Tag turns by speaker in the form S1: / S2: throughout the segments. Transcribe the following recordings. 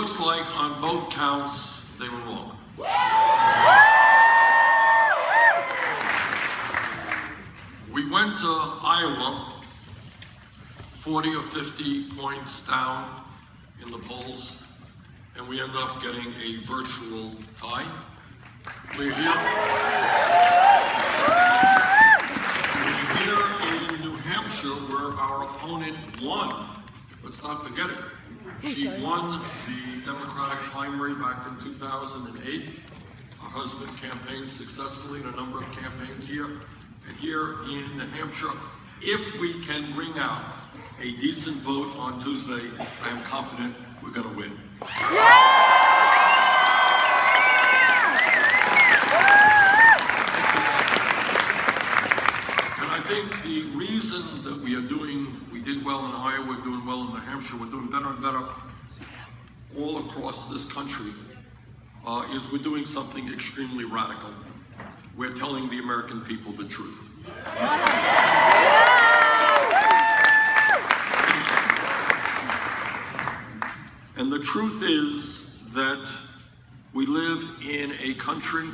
S1: looks like on both counts, they were wrong. We went to Iowa, 40 or 50 points down in the polls, and we ended up getting a virtual tie. We're here in New Hampshire, where our opponent won. Let's not forget it. She won the Democratic primary back in 2008. Her husband campaigned successfully in a number of campaigns here. And here in New Hampshire, if we can bring out a decent vote on Tuesday, I am confident we're going to win. And I think the reason that we did well in Iowa, we're doing well in New Hampshire, we're doing better and better all across this country, is we're doing something extremely radical. We're telling the American people the truth. And the truth is that we live in a country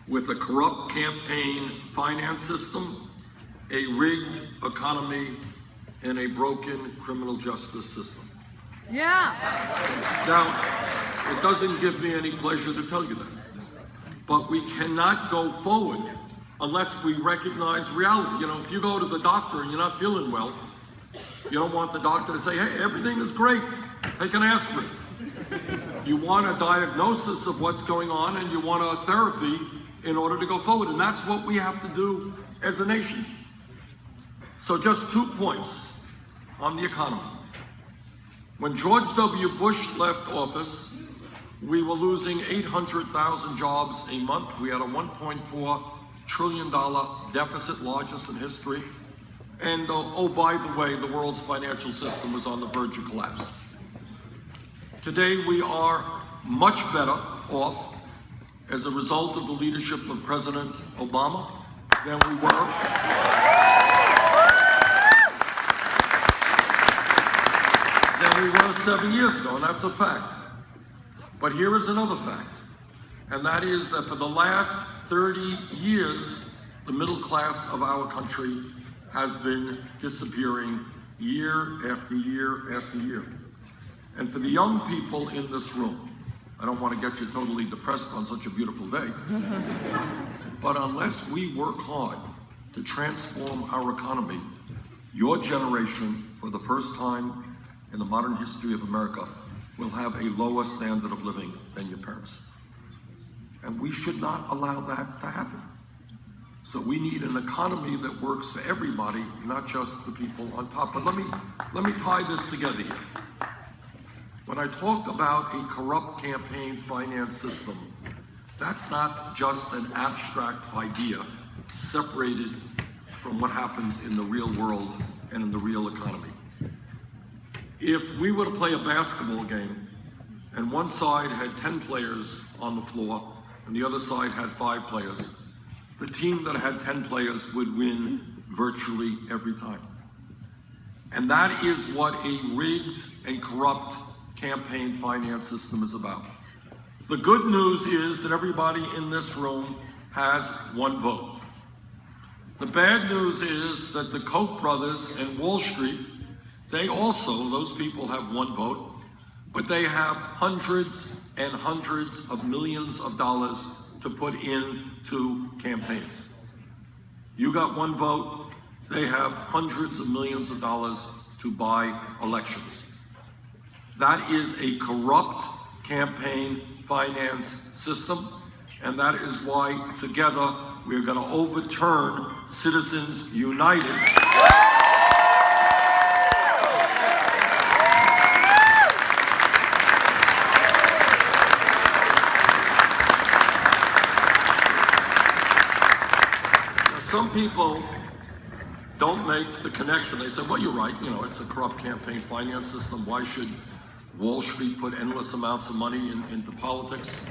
S1: with a corrupt campaign finance system, a rigged economy, and a broken criminal justice system.
S2: Yeah.
S1: Now, it doesn't give me any pleasure to tell you that. But we cannot go forward unless we recognize reality. You know, if you go to the doctor and you're not feeling well, you don't want the doctor to say, hey, everything is great, take an aspirin. You want a diagnosis of what's going on, and you want a therapy in order to go forward. And that's what we have to do as a nation. So just 2 points on the economy. When George W. Bush left office, we were losing 800,000 jobs a month. We had a $1.4 trillion deficit, largest in history. And oh, by the way, the world's financial system was on the verge of collapse. Today, we are much better off as a result of the leadership of President Obama than we were. Than we were 7 years ago, and that's a fact. But here is another fact, and that is that for the last 30 years, the middle class of our country has been disappearing year after year after year. And for the young people in this room, I don't want to get you totally depressed on such a beautiful day, but unless we work hard to transform our economy, your generation, for the first time in the modern history of America, will have a lower standard of living than your parents. And we should not allow that to happen. So we need an economy that works for everybody, not just the people on top. But let me tie this together here. When I talk about a corrupt campaign finance system, that's not just an abstract idea separated from what happens in the real world and in the real economy. If we were to play a basketball game and one side had 10 players on the floor and the other side had 5 players, the team that had 10 players would win virtually every time. And that is what a rigged and corrupt campaign finance system is about. The good news is that everybody in this room has one vote. The bad news is that the Koch brothers and Wall Street, they also, those people have one vote, but they have hundreds and hundreds of millions of dollars to put into campaigns. You got one vote, they have hundreds of millions of dollars to buy elections. That is a corrupt campaign finance system, and that is why together we're going to overturn Citizens United. Some people don't make the connection. They say, well, you're right, you know, it's a corrupt campaign finance system. Why should Wall Street put endless amounts of money into politics?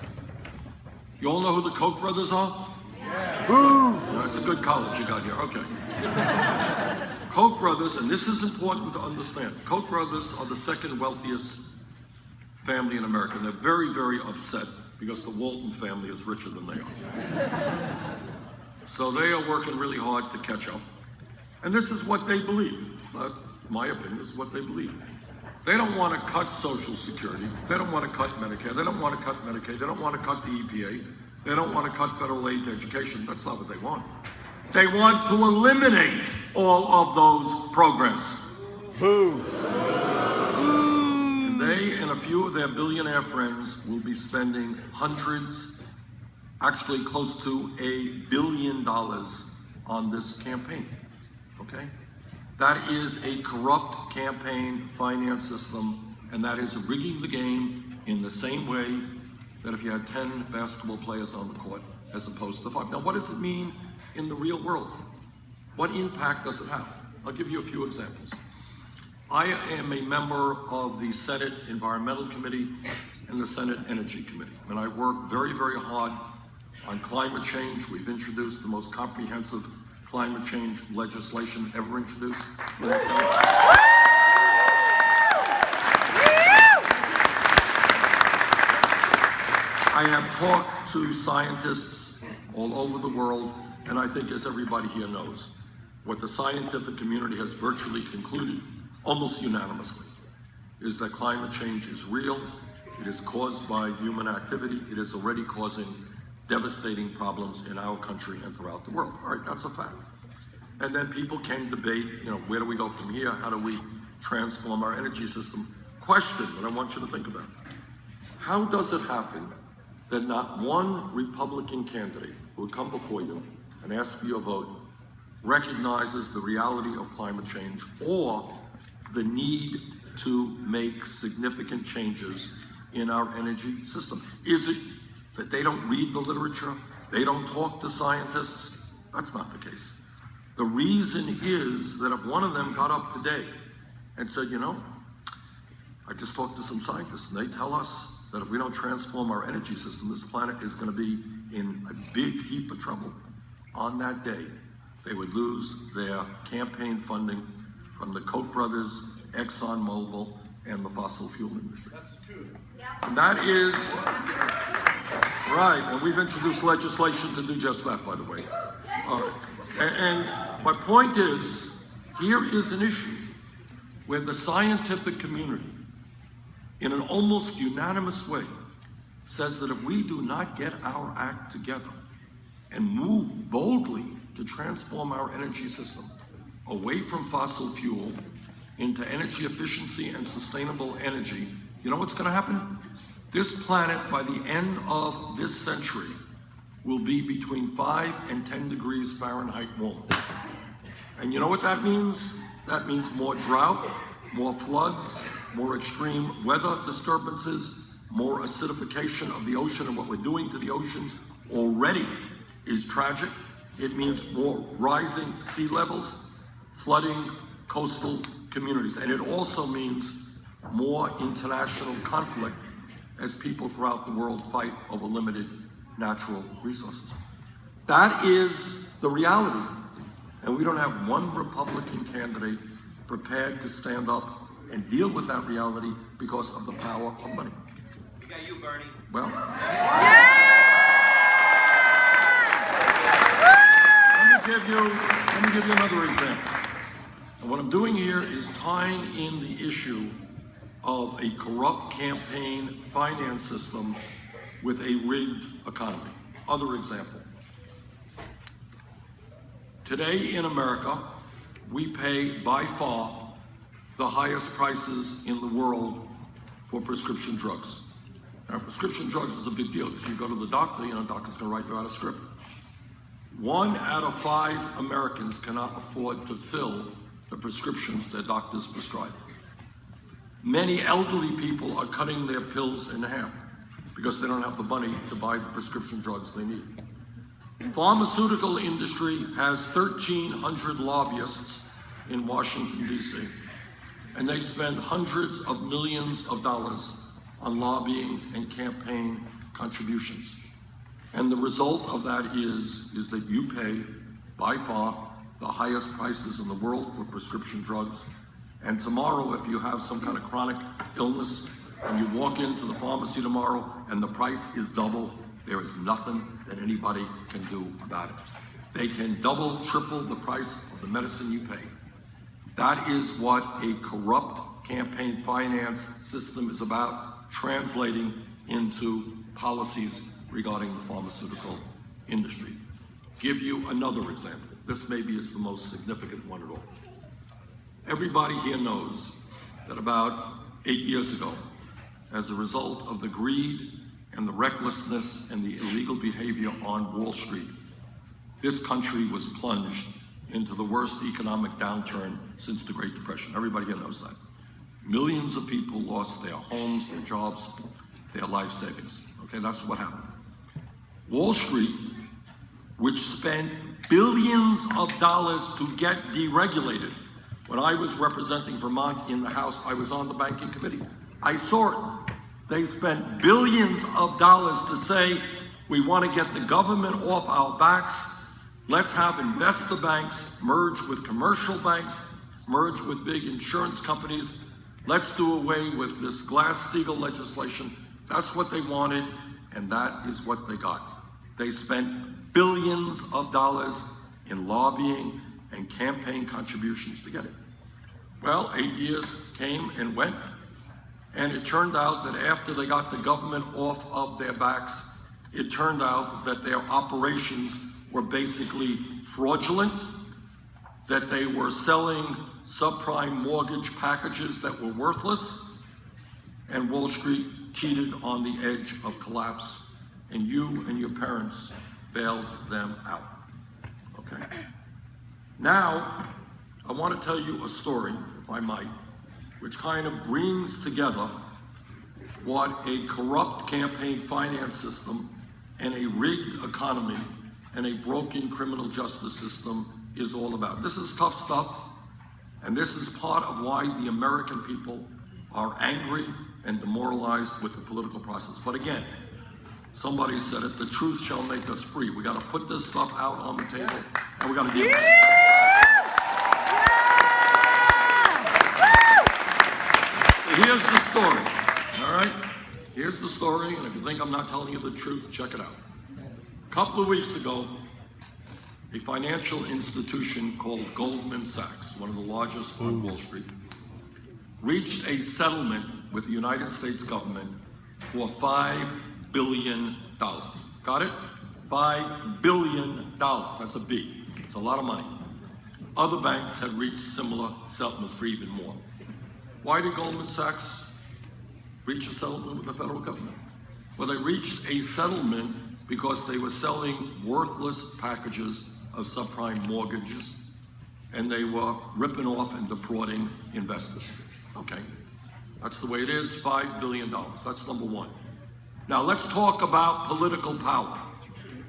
S1: You all know who the Koch brothers are? Yeah. Woo! It's a good college you got here, okay. Koch brothers, and this is important to understand, Koch brothers are the second wealthiest family in America, and they're very, very upset because the Walton family is richer than they are. So they are working really hard to catch up. And this is what they believe. It's not my opinion, this is what they believe. They don't want to cut Social Security. They don't want to cut Medicare. They don't want to cut Medicaid. They don't want to cut the EPA. They don't want to cut federal aid to education. That's not what they want. They want to eliminate all of those programs.
S2: Boo.
S1: And they and a few of their billionaire friends will be spending hundreds, actually close to $1 billion on this campaign, okay? That is a corrupt campaign finance system, and that is rigging the game in the same way that if you had 10 basketball players on the court as opposed to 5. Now, what does it mean in the real world? What impact does it have? I'll give you a few examples. I am a member of the Senate Environmental Committee and the Senate Energy Committee, and I work very, very hard on climate change. We've introduced the most comprehensive climate change legislation ever introduced in the Senate. I have talked to scientists all over the world, and I think, as everybody here knows, what the scientific community has virtually concluded, almost unanimously, is that climate change is real. It is caused by human activity. It is already causing devastating problems in our country and throughout the world. All right, that's a fact. And then people can debate, where do we go from here? How do we transform our energy system? Question that I want you to think about. How does it happen that not one Republican candidate who would come before you and ask for your vote recognizes the reality of climate change or the need to make significant changes in our energy system? Is it that they don't read the literature? They don't talk to scientists? That's not the case. The reason is that if one of them got up today and said, I just talked to some scientists and they tell us that if we don't transform our energy system, this planet is going to be in a big heap of trouble. On that day, they would lose their campaign funding from the Koch brothers, ExxonMobil, and the fossil fuel industry.
S2: That's true.
S1: And that is right, and we've introduced legislation to do just that, by the way. All right. And my point is, here is an issue where the scientific community, in an almost unanimous way, says that if we do not get our act together and move boldly to transform our energy system away from fossil fuel into energy efficiency and sustainable energy, you know what's going to happen? This planet, by the end of this century, will be between 5 and 10 degrees Fahrenheit warmer. And you know what that means? That means more drought, more floods, more extreme weather disturbances, more acidification of the ocean, and what we're doing to the oceans already is tragic. It means more rising sea levels, flooding coastal communities, and it also means more international conflict as people throughout the world fight over limited natural resources. That is the reality, and we don't have one Republican candidate prepared to stand up and deal with that reality because of the power of money.
S2: We got you, Bernie.
S1: Well, let me give you another example. And what I'm doing here is tying in the issue of a corrupt campaign finance system with a rigged economy. Other example. Today in America, we pay by far the highest prices in the world for prescription drugs. Now, prescription drugs is a big deal because you go to the doctor, doctor's gonna write you out a script. 1 out of 5 Americans cannot afford to fill the prescriptions their doctors prescribe. Many elderly people are cutting their pills in half because they don't have the money to buy the prescription drugs they need. Pharmaceutical industry has 1,300 lobbyists in Washington, D.C., and they spend hundreds of millions of dollars on lobbying and campaign contributions. And the result of that is that you pay, by far, the highest prices in the world for prescription drugs. And tomorrow, if you have some kind of chronic illness and you walk into the pharmacy tomorrow and the price is double, there is nothing that anybody can do about it. They can double, triple the price of the medicine you pay. That is what a corrupt campaign finance system is about, translating into policies regarding the pharmaceutical industry. Give you another example. This maybe is the most significant one at all. Everybody here knows that about 8 years ago, as a result of the greed and the recklessness and the illegal behavior on Wall Street, this country was plunged into the worst economic downturn since the Great Depression. Everybody here knows that. Millions of people lost their homes, their jobs, their life savings. Okay, that's what happened. Wall Street, which spent billions of dollars to get deregulated. When I was representing Vermont in the House, I was on the banking committee. I saw it. They spent billions of dollars to say, we want to get the government off our backs. Let's have investor banks merge with commercial banks, merge with big insurance companies. Let's do away with this Glass-Steagall legislation. That's what they wanted, and that is what they got. They spent billions of dollars in lobbying and campaign contributions to get it. Well, 8 years came and went, and it turned out that after they got the government off of their backs, it turned out that their operations were basically fraudulent, that they were selling subprime mortgage packages that were worthless, and Wall Street teetered on the edge of collapse, and you and your parents bailed them out. Okay? Now, I want to tell you a story, if I might, which kind of brings together what a corrupt campaign finance system and a rigged economy and a broken criminal justice system is all about. This is tough stuff, and this is part of why the American people are angry and demoralized with the political process. But again, somebody said it, the truth shall make us free. We got to put this stuff out on the table, and we got to deal with it. So here's the story, all right? Here's the story, and if you think I'm not telling you the truth, check it out. A couple of weeks ago, a financial institution called Goldman Sachs, one of the largest on Wall Street, reached a settlement with the United States government for $5 billion. Got it? $5 billion. That's a B. It's a lot of money. Other banks have reached similar settlements for even more. Why did Goldman Sachs reach a settlement with the federal government? Well, they reached a settlement because they were selling worthless packages of subprime mortgages, and they were ripping off and defrauding investors. Okay, that's the way it is, $5 billion. That's number one. Now let's talk about political power.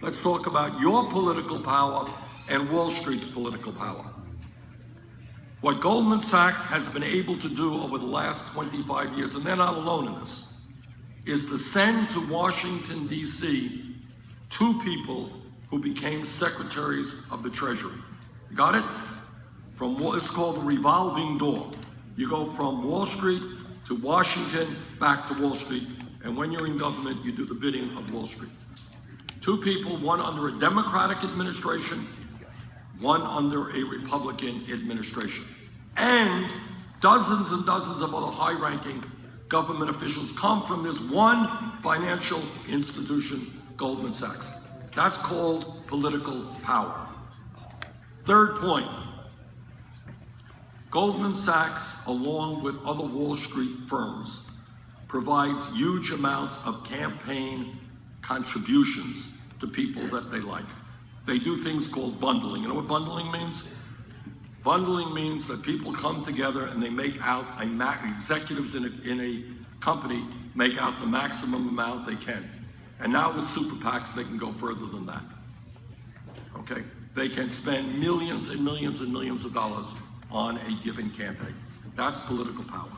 S1: Let's talk about your political power and Wall Street's political power. What Goldman Sachs has been able to do over the last 25 years, and they're not alone in this, is to send to Washington, D.C., two people who became secretaries of the Treasury. Got it? From what is called the revolving door. You go from Wall Street to Washington, back to Wall Street, and when you're in government, you do the bidding of Wall Street. Two people, one under a Democratic administration, one under a Republican administration. And dozens and dozens of other high-ranking government officials come from this one financial institution, Goldman Sachs. That's called political power. Third point, Goldman Sachs, along with other Wall Street firms, provides huge amounts of campaign contributions to people that they like. They do things called bundling. You know what bundling means? Bundling means that people come together and they make out, executives in a company make out the maximum amount they can. And now with super PACs, they can go further than that. Okay? They can spend millions and millions and millions of dollars on a given campaign. That's political power.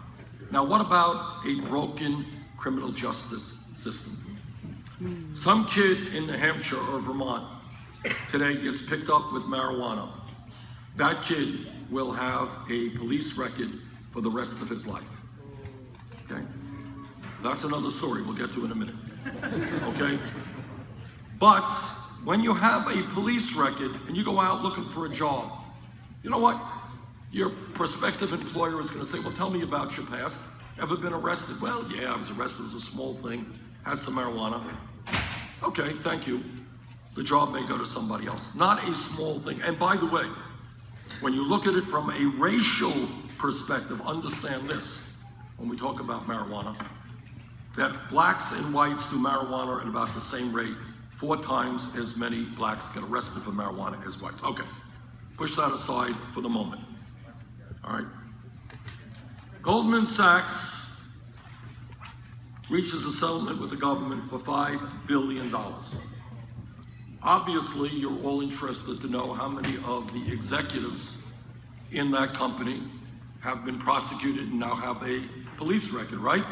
S1: Now, what about a broken criminal justice system? Some kid in New Hampshire or Vermont today gets picked up with marijuana. That kid will have a police record for the rest of his life. Okay? That's another story we'll get to in a minute, okay? But when you have a police record and you go out looking for a job, you know what? Your prospective employer is going to say, well, tell me about your past. Ever been arrested? Well, yeah, I was arrested as a small thing, had some marijuana. Okay, thank you. The job may go to somebody else. Not a small thing. And by the way, when you look at it from a racial perspective, understand this, when we talk about marijuana, that blacks and whites do marijuana at about the same rate. 4 times as many blacks get arrested for marijuana as whites. Okay, push that aside for the moment. All right. Goldman Sachs reaches a settlement with the government for $5 billion. Obviously, you're all interested to know how many of the executives in that company have been prosecuted and now have a police record, right?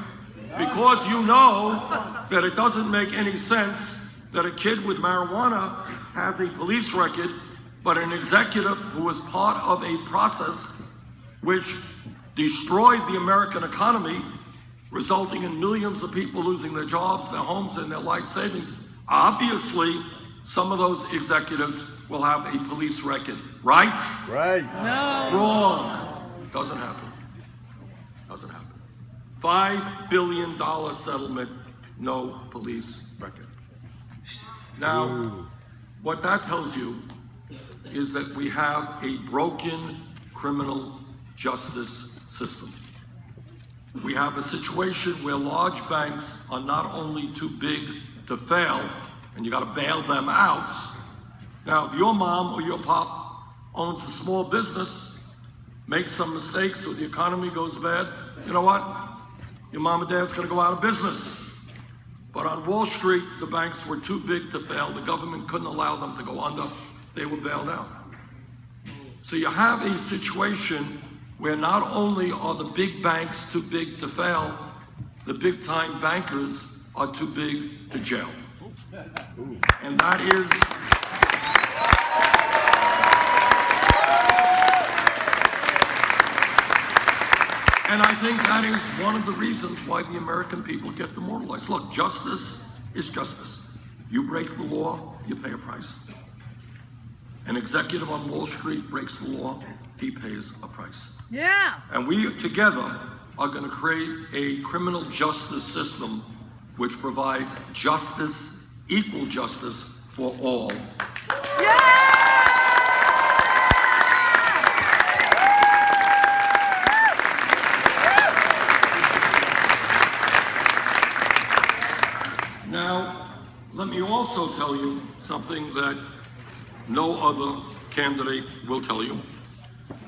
S1: Because you know that it doesn't make any sense that a kid with marijuana has a police record, but an executive who was part of a process which destroyed the American economy, resulting in millions of people losing their jobs, their homes, and their life savings. Obviously, some of those executives will have a police record, right?
S3: Right.
S4: No.
S1: Wrong. Doesn't happen. Doesn't happen. $5 billion settlement, no police record. Now, what that tells you is that we have a broken criminal justice system. We have a situation where large banks are not only too big to fail, and you got to bail them out. Now, if your mom or your pop owns a small business, makes some mistakes, or the economy goes bad, you know what? Your mom and dad's going to go out of business. But on Wall Street, the banks were too big to fail. The government couldn't allow them to go under. They were bailed out. So you have a situation where not only are the big banks too big to fail, the big-time bankers are too big to jail. And that is... And I think that is one of the reasons why the American people get demoralized. Look, justice is justice. You break the law, you pay a price. An executive on Wall Street breaks the law, he pays a price.
S4: Yeah.
S1: And we together are going to create a criminal justice system which provides justice, equal justice for all.
S4: Yeah.
S1: Now, let me also tell you something that no other candidate will tell you,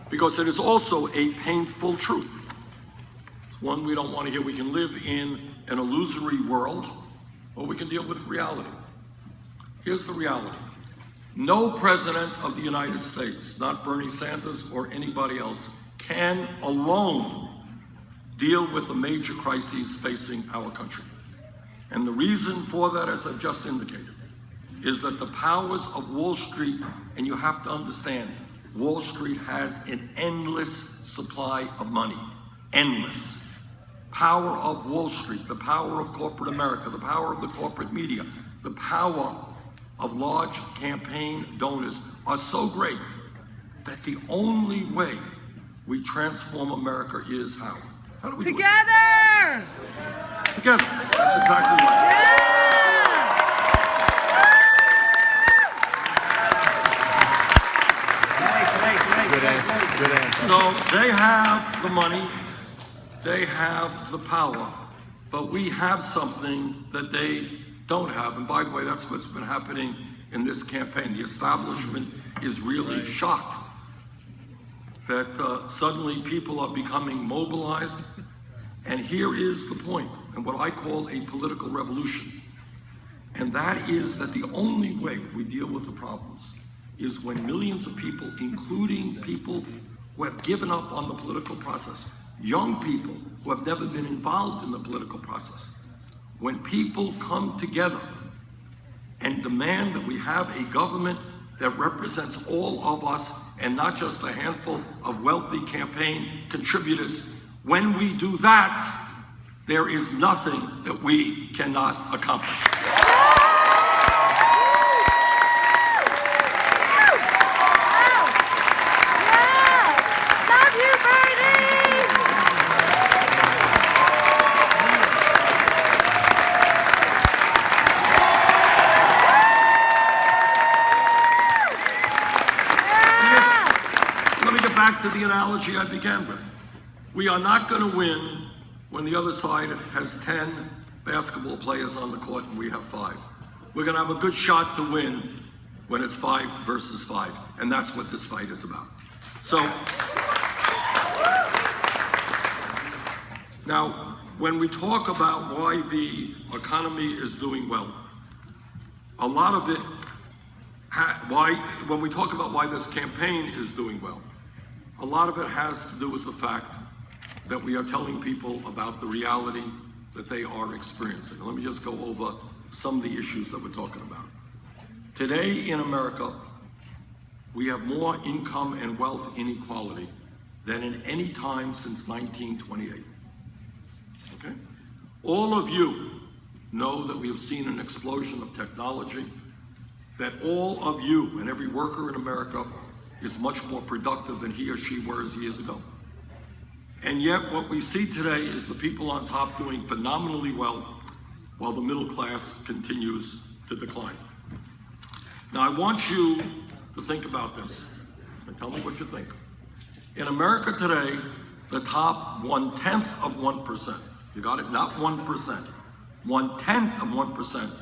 S1: because it is also a painful truth. It's one we don't want to hear. We can live in an illusory world, or we can deal with reality. Here's the reality. No president of the United States, not Bernie Sanders or anybody else, can alone deal with the major crises facing our country. And the reason for that, as I've just indicated, is that the powers of Wall Street, and you have to understand, Wall Street has an endless supply of money. Endless. Power of Wall Street, the power of corporate America, the power of the corporate media, the power of large campaign donors are so great that the only way we transform America is how? How do we do it?
S4: Together.
S1: Together. That's exactly right.
S3: Good answer. Good answer.
S1: So they have the money, they have the power, but we have something that they don't have. And by the way, that's what's been happening in this campaign. The establishment is really shocked that suddenly people are becoming mobilized. And here is the point, and what I call a political revolution. And that is that the only way we deal with the problems is when millions of people, including people who have given up on the political process, young people who have never been involved in the political process, when people come together and demand that we have a government that represents all of us and not just a handful of wealthy campaign contributors, when we do that, there is nothing that we cannot accomplish.
S4: Love you, Bernie!
S1: Let me get back to the analogy I began with. We are not going to win when the other side has 10 basketball players on the court and we have 5. We're going to have a good shot to win when it's 5 versus 5. And that's what this fight is about. So, now, when we talk about why the economy is doing well, a lot of it, when we talk about why this campaign is doing well, a lot of it has to do with the fact that we are telling people about the reality that they are experiencing. Let me just go over some of the issues that we're talking about. Today in America, we have more income and wealth inequality than in any time since 1928. Okay? All of you know that we have seen an explosion of technology, that all of you and every worker in America is much more productive than he or she was years ago. And yet what we see today is the people on top doing phenomenally well while the middle class continues to decline. Now I want you to think about this and tell me what you think. In America today, the top 1/10 of 1%, you got it? Not 1%, 1/10 of 1%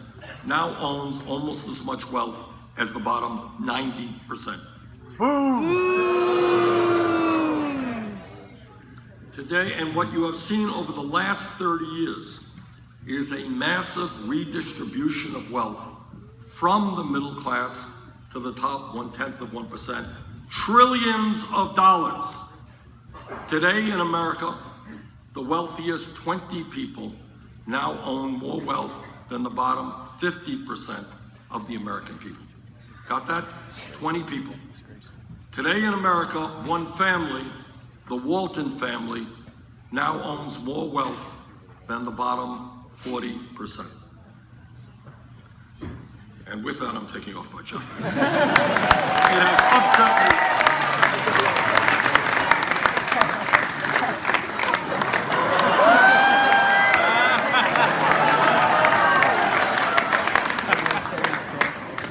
S1: now owns almost as much wealth as the bottom 90%. Today, and what you have seen over the last 30 years is a massive redistribution of wealth from the middle class to the top 1/10 of 1%. Trillions of dollars. Today in America, the wealthiest 20 people now own more wealth than the bottom 50% of the American people. Got that? 20 people. Today in America, one family, the Walton family, now owns more wealth than the bottom 40%. And with that, I'm taking off my jacket. It has upset me.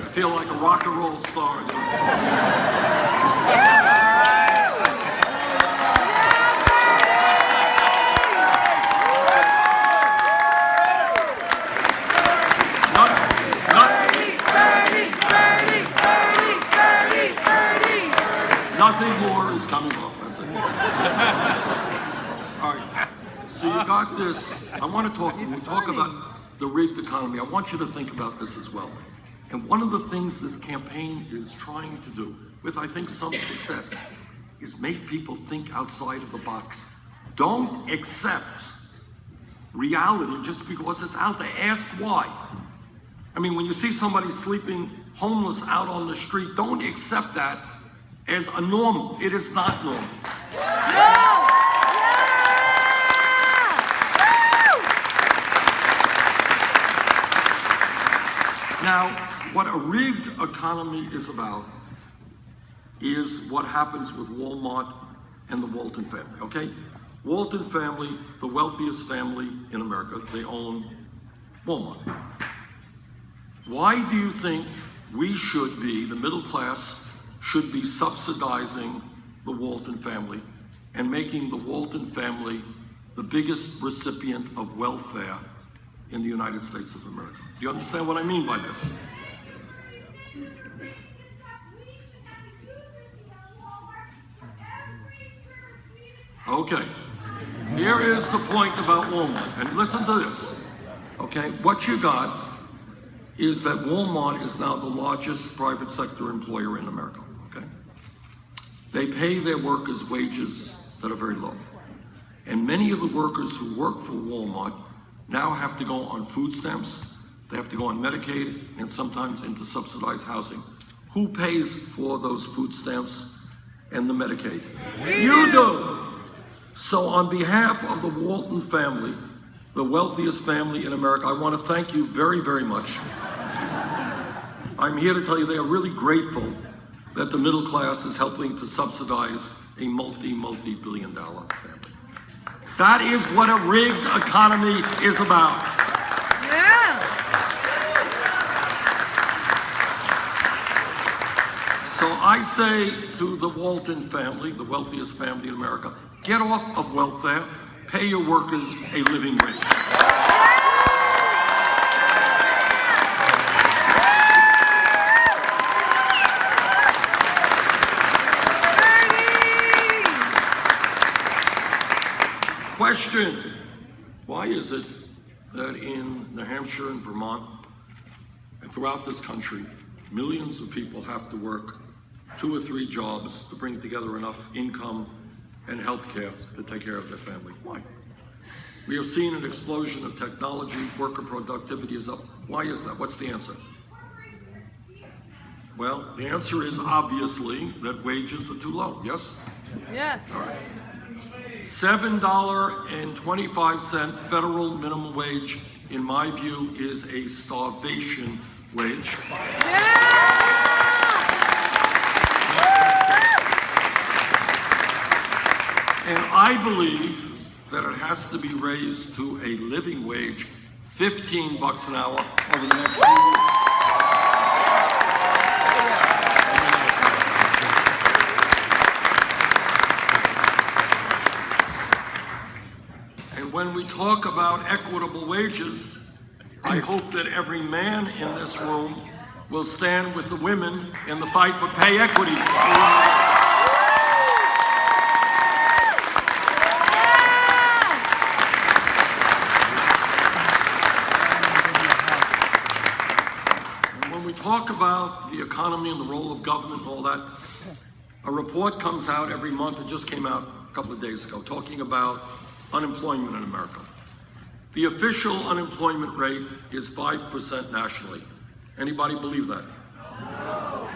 S1: I feel like a rock and roll star. Nothing more is coming off, that's it. All right, so you got this. I want to talk, when we talk about the rigged economy, I want you to think about this as well. And one of the things this campaign is trying to do, with I think some success, is make people think outside of the box. Don't accept reality just because it's out there. Ask why. I mean, when you see somebody sleeping homeless out on the street, don't accept that as a normal. It is not normal. Now, what a rigged economy is about is what happens with Walmart and the Walton family, okay? Walton family, the wealthiest family in America, they own Walmart. Why do you think we should be, the middle class, should be subsidizing the Walton family and making the Walton family the biggest recipient of welfare in the United States of America? Do you understand what I mean by this? Okay, here is the point about Walmart, and listen to this, okay? What you got is that Walmart is now the largest private sector employer in America, okay? They pay their workers wages that are very low. And many of the workers who work for Walmart now have to go on food stamps, they have to go on Medicaid, and sometimes into subsidized housing. Who pays for those food stamps and the Medicaid? You do! So on behalf of the Walton family, the wealthiest family in America. I want to thank you very, very much. I'm here to tell you they are really grateful that the middle class is helping to subsidize a multi-billion-dollar family. That is what a rigged economy is about.
S4: Yeah.
S1: So I say to the Walton family, the wealthiest family in America, get off of welfare, pay your workers a living wage. Question, why is it that in New Hampshire and Vermont and throughout this country, millions of people have to work 2 or 3 jobs to bring together enough income and health care to take care of their family? Why? We have seen an explosion of technology, worker productivity is up. Why is that? What's the answer? Well, the answer is obviously that wages are too low, yes?
S4: Yes.
S1: All right. $7.25 federal minimum wage, in my view, is a starvation wage. And I believe that it has to be raised to a living wage, $15 an hour over the next few years. And when we talk about equitable wages, I hope that every man in this room will stand with the women in the fight for pay equity. Talk about the economy and the role of government and all that. A report comes out every month, it just came out a couple of days ago, talking about unemployment in America. The official unemployment rate is 5% nationally. Anybody believe that? No.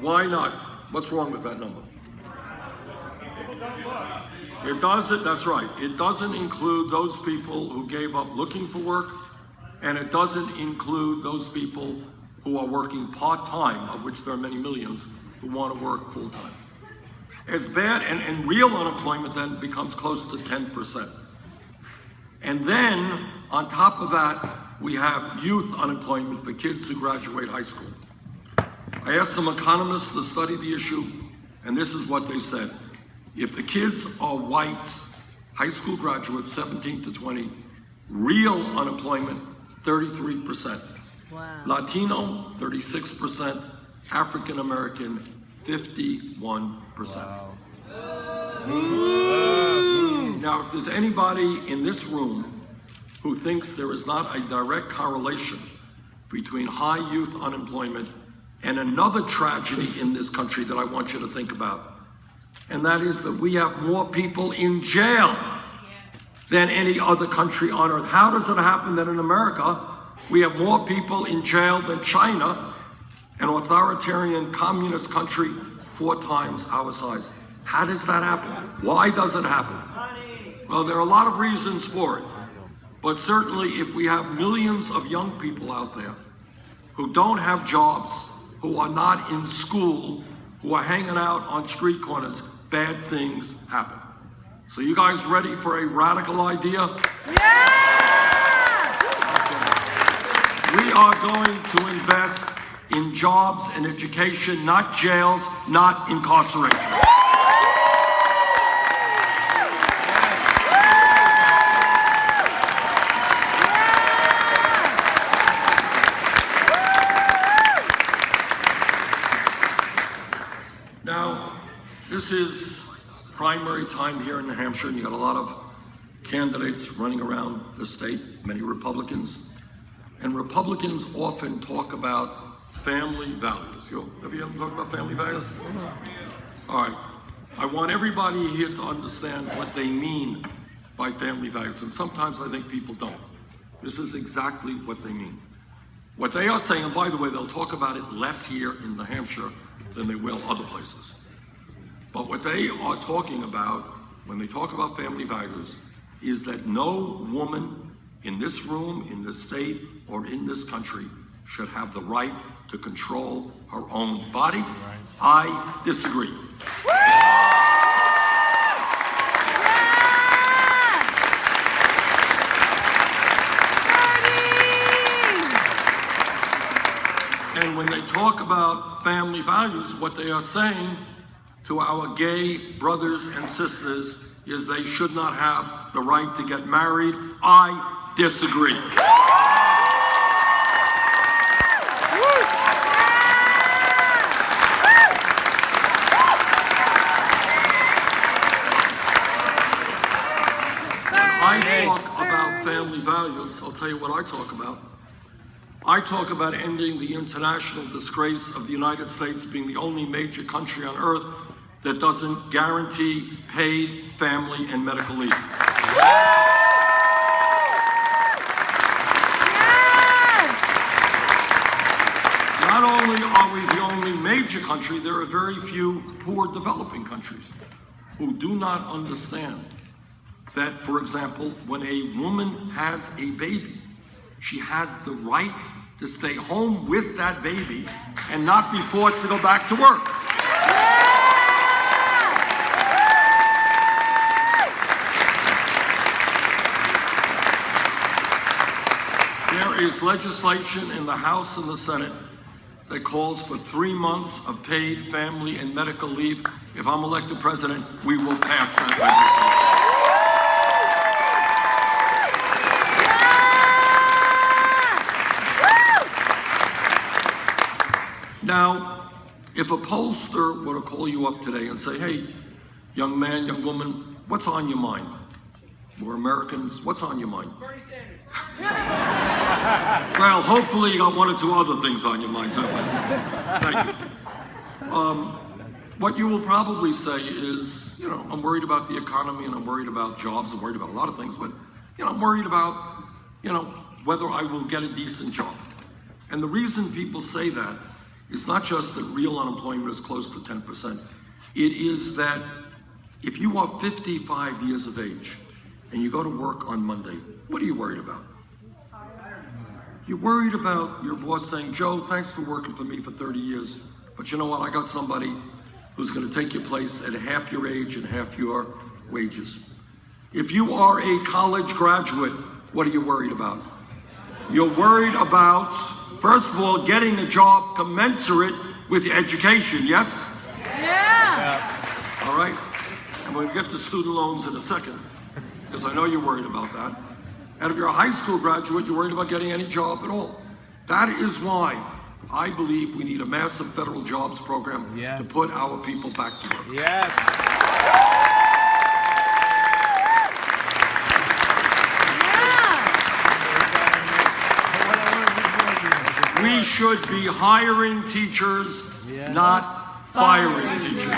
S1: Why not? What's wrong with that number? It doesn't, that's right. It doesn't include those people who gave up looking for work, and it doesn't include those people who are working part-time, of which there are many millions who want to work full-time. As bad, and real unemployment then becomes close to 10%. And then, on top of that, we have youth unemployment for kids who graduate high school. I asked some economists to study the issue, and this is what they said. If the kids are white, high school graduates, 17 to 20, real unemployment, 33%.
S4: Wow.
S1: Latino, 36%. African American, 51%. Wow. Now, if there's anybody in this room who thinks there is not a direct correlation between high youth unemployment and another tragedy in this country that I want you to think about, and that is that we have more people in jail than any other country on earth. How does it happen that in America, we have more people in jail than China, an authoritarian communist country 4 times our size? How does that happen? Why does it happen? Well, there are a lot of reasons for it. But certainly if we have millions of young people out there who don't have jobs, who are not in school, who are hanging out on street corners, bad things happen. So you guys ready for a radical idea?
S4: Yeah!
S1: We are going to invest in jobs and education, not jails, not incarceration. Now, this is primary time here in New Hampshire, and you got a lot of candidates running around the state, many Republicans. And Republicans often talk about family values. Have you ever talked about family values? All right. I want everybody here to understand what they mean by family values. And sometimes I think people don't. This is exactly what they mean. What they are saying, and by the way, they'll talk about it less here in New Hampshire than they will other places. But what they are talking about when they talk about family values is that no woman in this room, in this state, or in this country should have the right to control her own body. I disagree. And when they talk about family values, what they are saying to our gay brothers and sisters is they should not have the right to get married. I disagree. When I talk about family values, I'll tell you what I talk about. I talk about ending the international disgrace of the United States being the only major country on earth that doesn't guarantee paid family and medical leave. Not only are we the only major country, there are very few poor developing countries who do not understand that, for example, when a woman has a baby, she has the right to stay home with that baby and not be forced to go back to work. There is legislation in the House and the Senate that calls for 3 months of paid family and medical leave. If I'm elected president, we will pass that legislation. Now, if a pollster were to call you up today and say, hey, young man, young woman, what's on your mind? We're Americans, what's on your mind?
S2: Bernie Sanders.
S1: Well, hopefully you got one or two other things on your mind, too. Thank you. What you will probably say is, I'm worried about the economy and I'm worried about jobs, I'm worried about a lot of things, but, I'm worried about, whether I will get a decent job. And the reason people say that is not just that real unemployment is close to 10%. It is that if you are 55 years of age and you go to work on Monday, what are you worried about? You're worried about your boss saying, Joe, thanks for working for me for 30 years, but you know what? I got somebody who's going to take your place at half your age and half your wages. If you are a college graduate, what are you worried about? You're worried about, first of all, getting a job commensurate with your education, yes?
S4: Yeah.
S1: All right? And we'll get to student loans in a second, because I know you're worried about that. And if you're a high school graduate, you're worried about getting any job at all. That is why I believe we need a massive federal jobs program to put our people back to work.
S3: Yes.
S1: We should be hiring teachers, not firing teachers.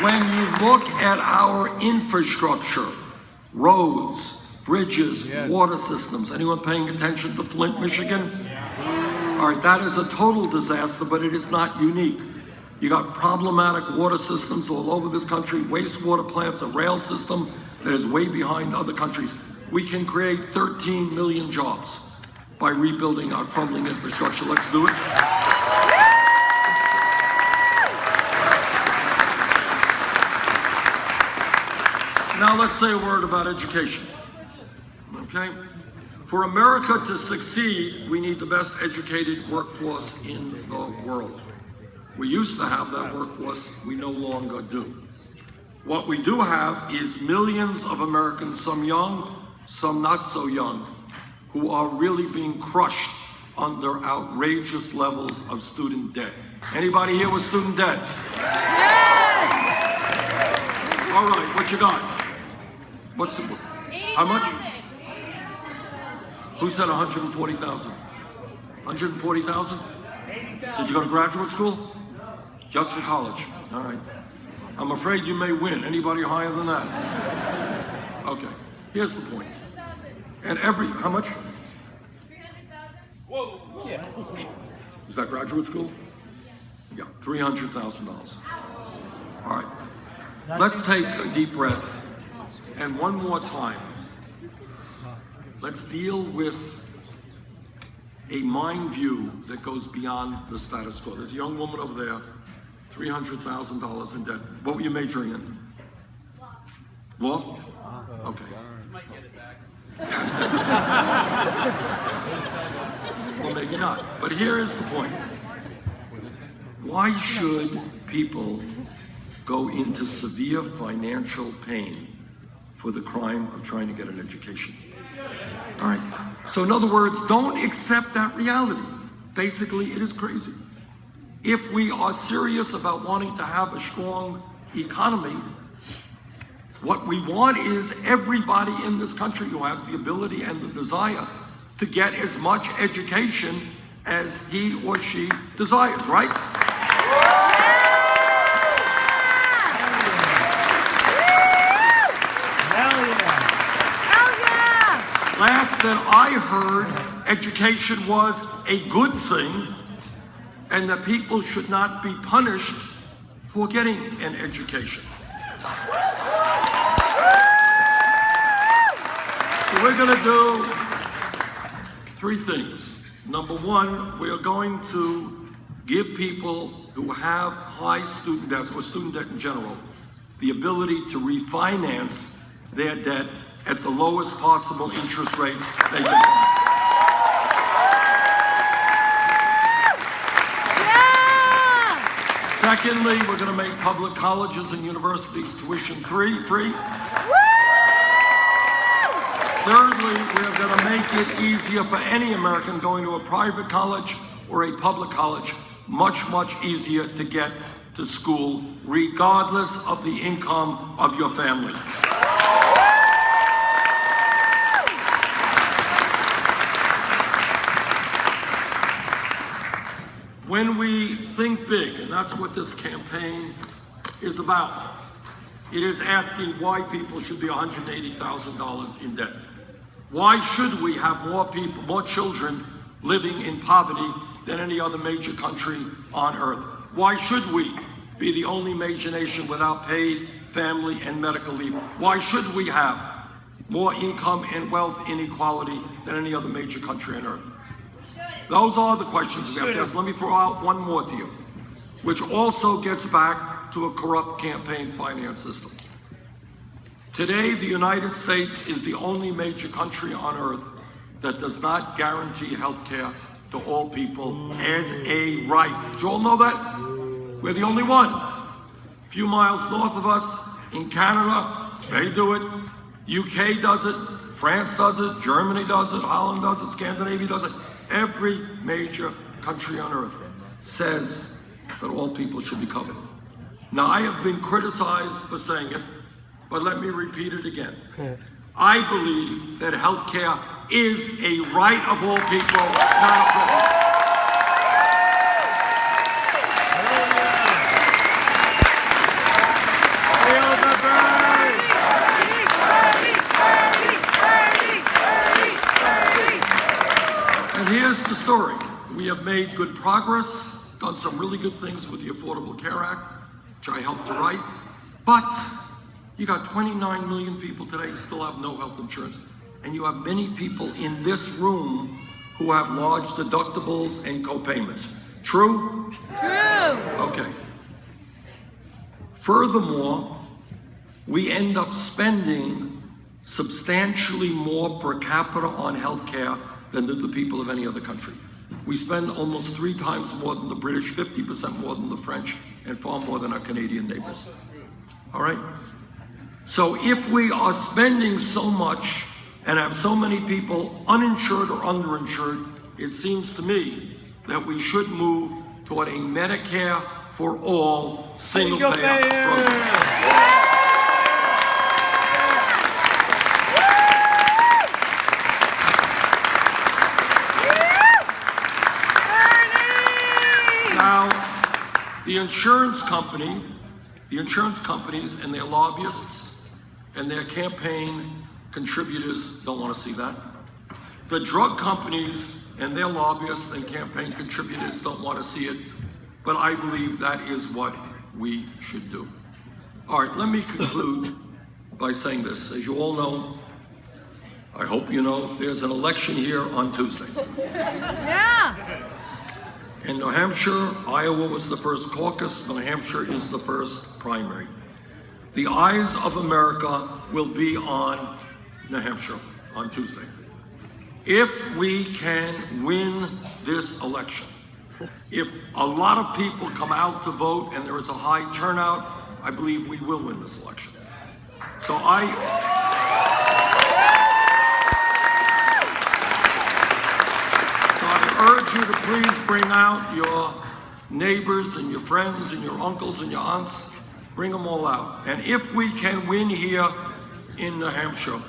S1: When you look at our infrastructure, roads, bridges, water systems, anyone paying attention to Flint, Michigan? All right, that is a total disaster, but it is not unique. You got problematic water systems all over this country, wastewater plants, a rail system that is way behind other countries. We can create 13 million jobs by rebuilding our crumbling infrastructure. Let's do it. Now let's say a word about education, okay? For America to succeed, we need the best educated workforce in the world. We used to have that workforce, we no longer do. What we do have is millions of Americans, some young, some not so young, who are really being crushed under outrageous levels of student debt. Anybody here with student debt?
S4: Yes.
S1: All right, what you got? What's the, how much? Who said 140,000? 140,000? Did you go to graduate school? Just for college. All right. I'm afraid you may win. Anybody higher than that? Okay. Here's the point. And how much?
S2: 300,000. Whoa.
S3: Yeah.
S1: Is that graduate school? Yeah. $300,000. All right. Let's take a deep breath. And one more time, let's deal with a mind view that goes beyond the status quo. There's a young woman over there, $300,000 in debt. What were you majoring in? Law? Okay.
S2: Might get it back.
S1: Well, maybe not. But here is the point. Why should people go into severe financial pain for the crime of trying to get an education? All right. So in other words, don't accept that reality. Basically, it is crazy. If we are serious about wanting to have a strong economy, what we want is everybody in this country who has the ability and the desire to get as much education as he or she desires, right? Last that I heard, education was a good thing and that people should not be punished for getting an education. So we're going to do three things. Number one, we are going to give people who have high student debts, or student debt in general, the ability to refinance their debt at the lowest possible interest rates they can find. Secondly, we're going to make public colleges and universities tuition free. Thirdly, we're going to make it easier for any American going to a private college or a public college, much easier to get to school, regardless of the income of your family. When we think big, and that's what this campaign is about, it is asking why people should be $180,000 in debt. Why should we have more children living in poverty than any other major country on earth? Why should we be the only major nation without paid family and medical leave? Why should we have more income and wealth inequality than any other major country on earth? Those are the questions we have to ask. Let me throw out one more to you, which also gets back to a corrupt campaign finance system. Today, the United States is the only major country on earth that does not guarantee health care to all people as a right. Do you all know that? We're the only one. A few miles north of us, in Canada, they do it. UK does it. France does it. Germany does it. Holland does it. Scandinavia does it. Every major country on earth says that all people should be covered. Now, I have been criticized for saying it, but let me repeat it again. I believe that health care is a right of all people, not a privilege. And here's the story. We have made good progress, done some really good things with the Affordable Care Act, which I helped to write, but you got 29 million people today who still have no health insurance, and you have many people in this room who have large deductibles and co-payments. True?
S4: True.
S1: Okay. Furthermore, we end up spending substantially more per capita on health care than do the people of any other country. We spend almost 3 times more than the British, 50% more than the French, and far more than our Canadian neighbors. All right? So if we are spending so much and have so many people uninsured or underinsured, it seems to me that we should move toward a Medicare for all single payer program. The insurance companies and their lobbyists and their campaign contributors don't want to see that. The drug companies and their lobbyists and campaign contributors don't want to see it. but I believe that is what we should do. All right, let me conclude by saying this. As you all know, I hope you know, there's an election here on Tuesday.
S4: Yeah.
S1: In New Hampshire, Iowa was the first caucus. New Hampshire is the first primary. The eyes of America will be on New Hampshire on Tuesday. If we can win this election, if a lot of people come out to vote and there is a high turnout, I believe we will win this election. So I urge you to please bring out your neighbors and your friends and your uncles and your aunts. Bring them all out. And if we can win here in New Hampshire,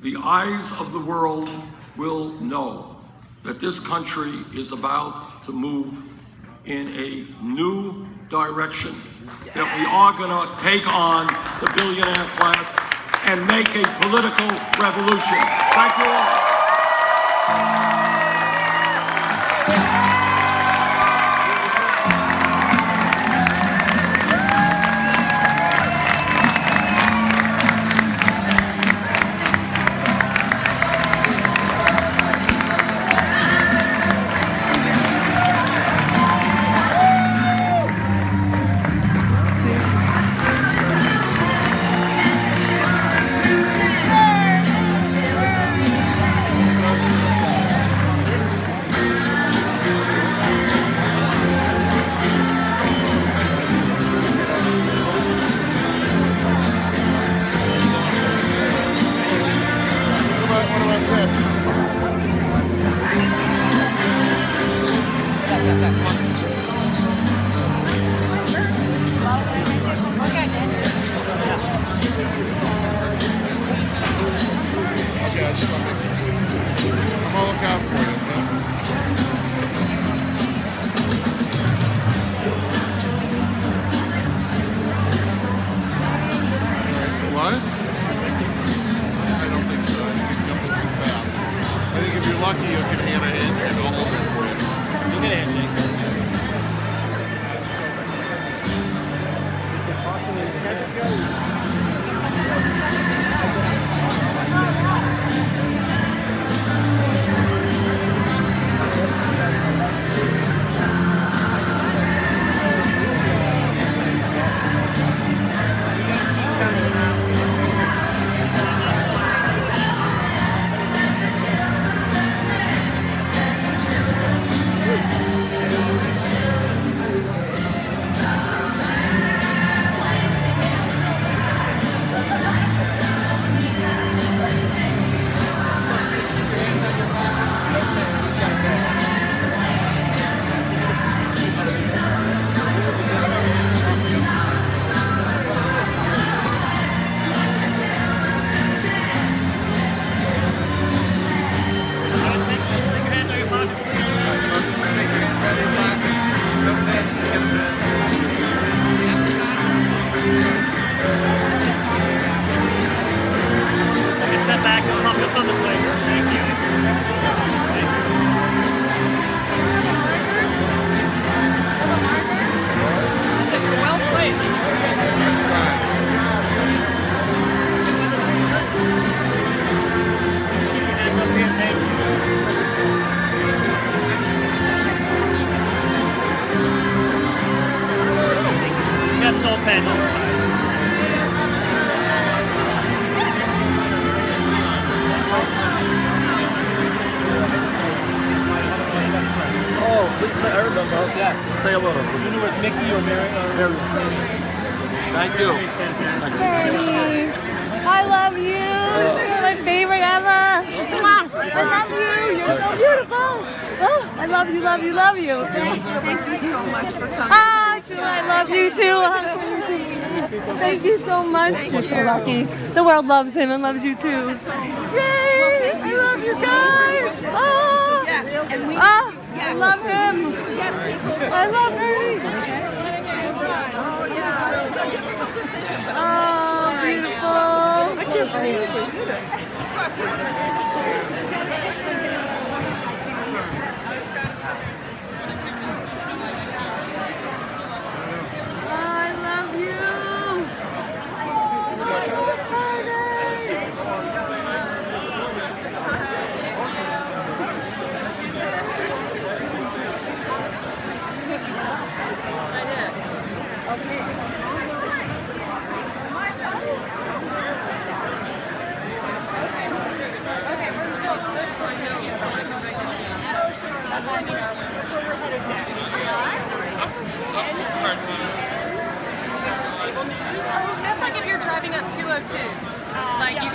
S1: the eyes of the world will know that this country is about to move in a new direction, that we are going to take on the billionaire class and make a political revolution. Thank you all.
S3: Lucky you can hand a handshake and hold it for you. You get a handshake.
S5: I remember. Yes. Say hello.
S3: You know with Mickey or Mary?
S5: Thank you.
S4: Bernie, I love you. You're my favorite ever. I love you. You're so beautiful. Oh, I love you, love you, love you.
S6: Thank you so much for coming.
S4: Ah, I love you too. Thank you so much. You're so lucky. The world loves him and loves you too. Yay! I love you guys. Oh,
S6: Yes, and we.
S4: I love him. I love Bernie.
S6: Oh yeah, it's a difficult decision.
S4: Oh, beautiful.
S6: I can't see it.
S7: That's like if you're driving up 202. Like you